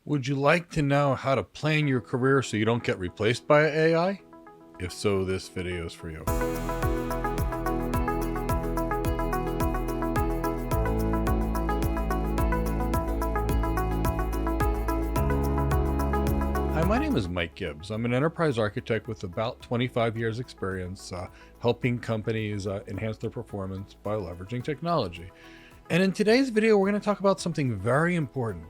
Would you like to know how to plan your career so you don't get replaced by AI? If so, this video is for you. Hi, my name is Mike Gibbs. I'm an enterprise architect with about 25 years experience helping companies enhance their performance by leveraging technology. And in today's video, we're going to talk about something very important.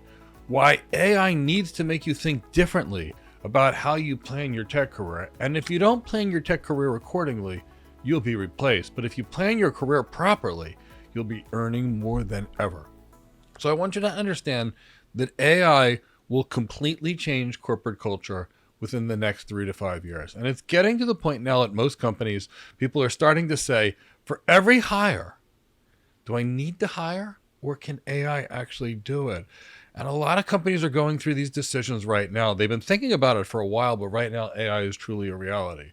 Why AI needs to make you think differently about how you plan your tech career. And if you don't plan your tech career accordingly, you'll be replaced. But if you plan your career properly, you'll be earning more than ever. So I want you to understand that AI will completely change corporate culture within the next 3 to 5 years. And it's getting to the point now at most companies, people are starting to say, for every hire, do I need to hire or can AI actually do it? And a lot of companies are going through these decisions right now. They've been thinking about it for a while, but right now AI is truly a reality.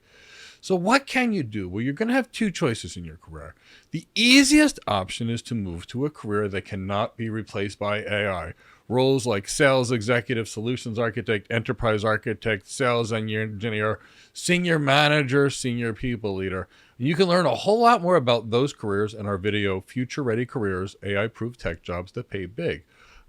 So what can you do? Well, you're going to have two choices in your career. The easiest option is to move to a career that cannot be replaced by AI. Roles like sales executive, solutions architect, enterprise architect, sales engineer, senior manager, senior people leader. And you can learn a whole lot more about those careers in our video, Future Ready Careers, AI-Proof Tech Jobs That Pay Big.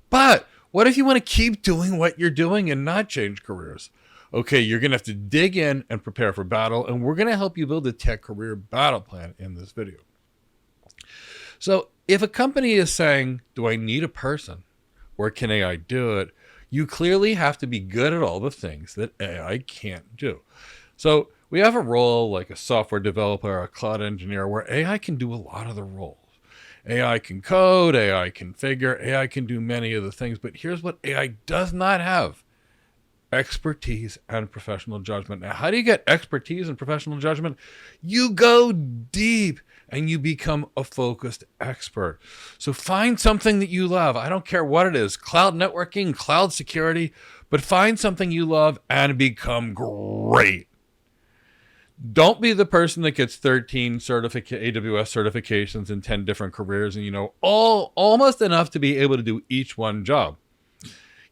But what if you want to keep doing what you're doing and not change careers? Okay, you're going to have to dig in and prepare for battle, and we're going to help you build a tech career battle plan in this video. So if a company is saying, do I need a person or can AI do it? You clearly have to be good at all the things that AI can't do. So we have a role like a software developer or a cloud engineer where AI can do a lot of the roles. AI can code, AI can configure, AI can do many of the things, but here's what AI does not have: expertise and professional judgment. Now, how do you get expertise and professional judgment? You go deep and you become a focused expert. So find something that you love. I don't care what it is, cloud networking, cloud security, but find something you love and become great. Don't be the person that gets 13 AWS certifications in 10 different careers and almost enough to be able to do each one job.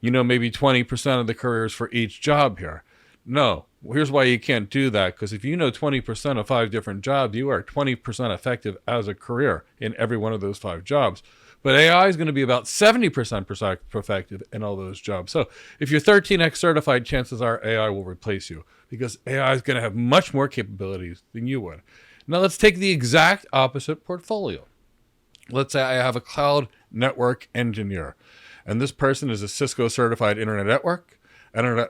Maybe 20% of the careers for each job here. No, here's why you can't do that. Because if you know 20% of 5 different jobs, you are 20% effective as a career in every one of those 5 jobs. But AI is going to be about 70% effective in all those jobs. So if you're 13x certified, chances are AI will replace you because AI is going to have much more capabilities than you would. Now let's take the exact opposite portfolio. Let's say I have a cloud network engineer, and this person is a Cisco certified internet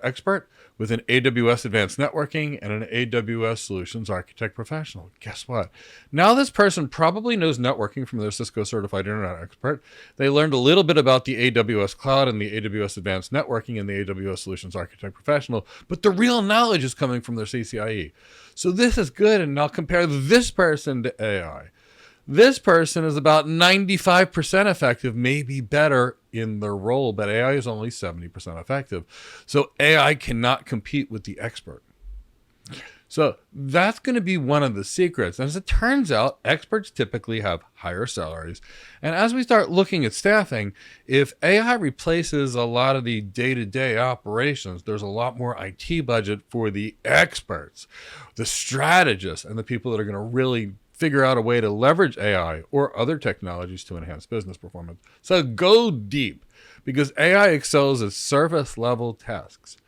expert with an AWS advanced networking and an AWS solutions architect professional. Guess what? Now this person probably knows networking from their Cisco certified internet expert. They learned a little bit about the AWS cloud and the AWS advanced networking and the AWS solutions architect professional, but the real knowledge is coming from their CCIE. So this is good. And now compare this person to AI. This person is about 95% effective, maybe better in their role, but AI is only 70% effective. So AI cannot compete with the expert. So that's going to be one of the secrets. And as it turns out, experts typically have higher salaries. And as we start looking at staffing, if AI replaces a lot of the day-to-day operations, there's a lot more IT budget for the experts, the strategists, and the people that are going to really figure out a way to leverage AI or other technologies to enhance business performance. So go deep, because AI excels at surface level tasks,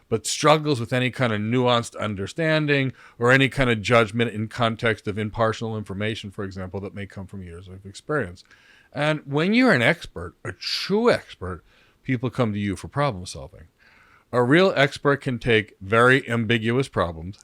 but struggles with any kind of nuanced understanding or any kind of judgment in context of impartial information, for example, that may come from years of experience. And when you're an expert, a true expert, people come to you for problem solving. A real expert can take very ambiguous problems,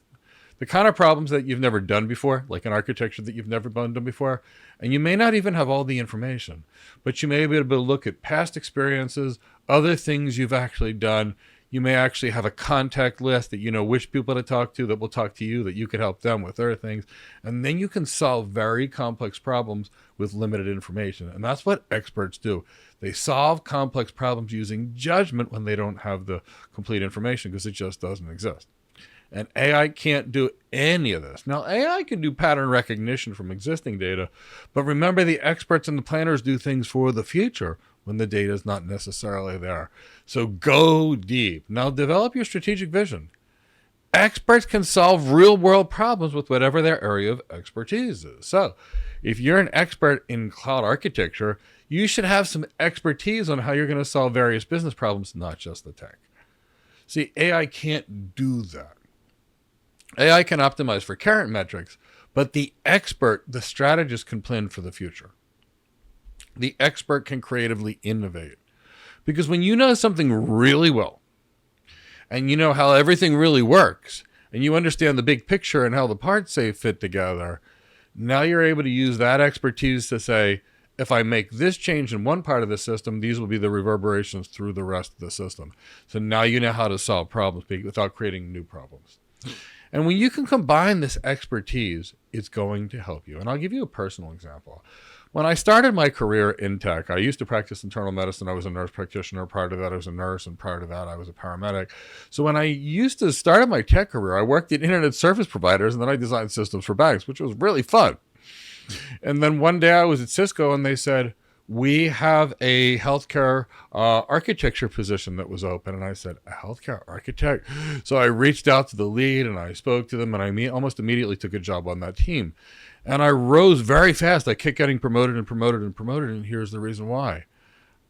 the kind of problems that you've never done before, like an architecture that you've never done before, and you may not even have all the information, but you may be able to look at past experiences, other things you've actually done. You may actually have a contact list that you know which people to talk to that will talk to you, that you could help them with other things. And then you can solve very complex problems with limited information. And that's what experts do. They solve complex problems using judgment when they don't have the complete information, because it just doesn't exist. And AI can't do any of this. Now, AI can do pattern recognition from existing data, but remember, the experts and the planners do things for the future when the data is not necessarily there. So go deep. Now develop your strategic vision. Experts can solve real world problems with whatever their area of expertise is. So if you're an expert in cloud architecture, you should have some expertise on how you're going to solve various business problems, not just the tech. See, AI can't do that. AI can optimize for current metrics, but the expert, the strategist, can plan for the future. The expert can creatively innovate. Because when you know something really well, and you know how everything really works, and you understand the big picture and how the parts say fit together, now you're able to use that expertise to say, if I make this change in one part of the system, these will be the reverberations through the rest of the system. So now you know how to solve problems without creating new problems. And when you can combine this expertise, it's going to help you. And I'll give you a personal example. When I started my career in tech, I used to practice internal medicine. I was a nurse practitioner. Prior to that, I was a nurse. And prior to that, I was a paramedic. So when I used to start my tech career, I worked at internet service providers, and then I designed systems for banks, which was really fun. And then one day I was at Cisco, and they said, we have a healthcare architecture position that was open. And I said, a healthcare architect? So I reached out to the lead, and I spoke to them, and I almost immediately took a job on that team. And I rose very fast. I kept getting promoted and promoted and promoted. And here's the reason why.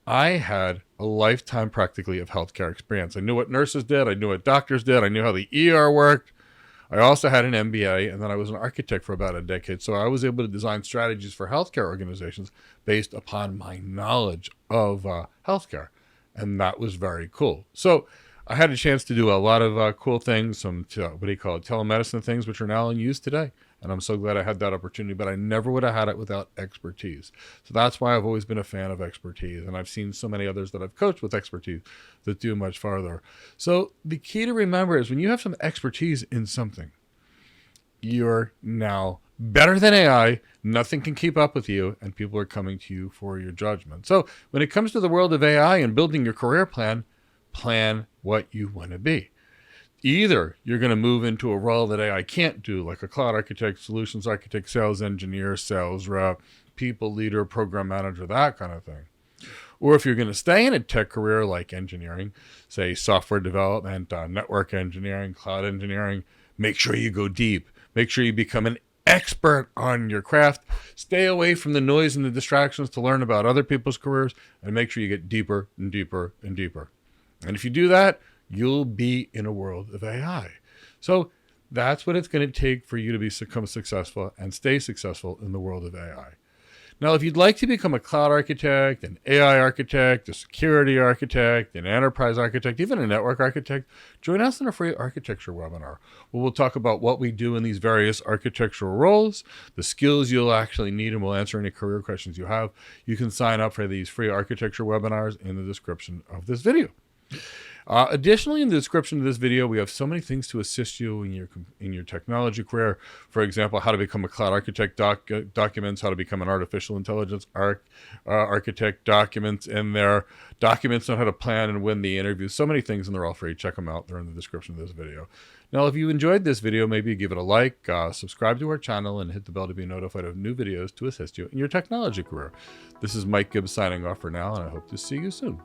I had a lifetime practically of healthcare experience. I knew what nurses did. I knew what doctors did. I knew how the ER worked. I also had an MBA, and then I was an architect for about a decade. So I was able to design strategies for healthcare organizations based upon my knowledge of healthcare. And that was very cool. So I had a chance to do a lot of cool things, some, telemedicine things, which are now in use today. And I'm so glad I had that opportunity, but I never would have had it without expertise. So that's why I've always been a fan of expertise. And I've seen so many others that I've coached with expertise that do much farther. So the key to remember is when you have some expertise in something, you're now better than AI. Nothing can keep up with you, and people are coming to you for your judgment. So when it comes to the world of AI and building your career plan what you want to be. Either you're going to move into a role that AI can't do, like a cloud architect, solutions architect, sales engineer, sales rep, people leader, program manager, that kind of thing. Or if you're going to stay in a tech career like engineering, say software development, network engineering, cloud engineering, make sure you go deep. Make sure you become an expert on your craft. Stay away from the noise and the distractions to learn about other people's careers, and make sure you get deeper and deeper and deeper. And if you do that, you'll be in a world of AI. So that's what it's going to take for you to become successful and stay successful in the world of AI. Now, if you'd like to become a cloud architect, an AI architect, a security architect, an enterprise architect, even a network architect, join us in a free architecture webinar where we'll talk about what we do in these various architectural roles, the skills you'll actually need, and we'll answer any career questions you have. You can sign up for these free architecture webinars in the description of this video. Additionally, in the description of this video, we have so many things to assist you in your technology career. For example, how to become a cloud architect documents, how to become an artificial intelligence architect documents in there, documents on how to plan and win the interview. So many things, and they're all free. Check them out. They're in the description of this video. Now, if you enjoyed this video, maybe give it a like, subscribe to our channel, and hit the bell to be notified of new videos to assist you in your technology career. This is Mike Gibbs signing off for now, and I hope to see you soon.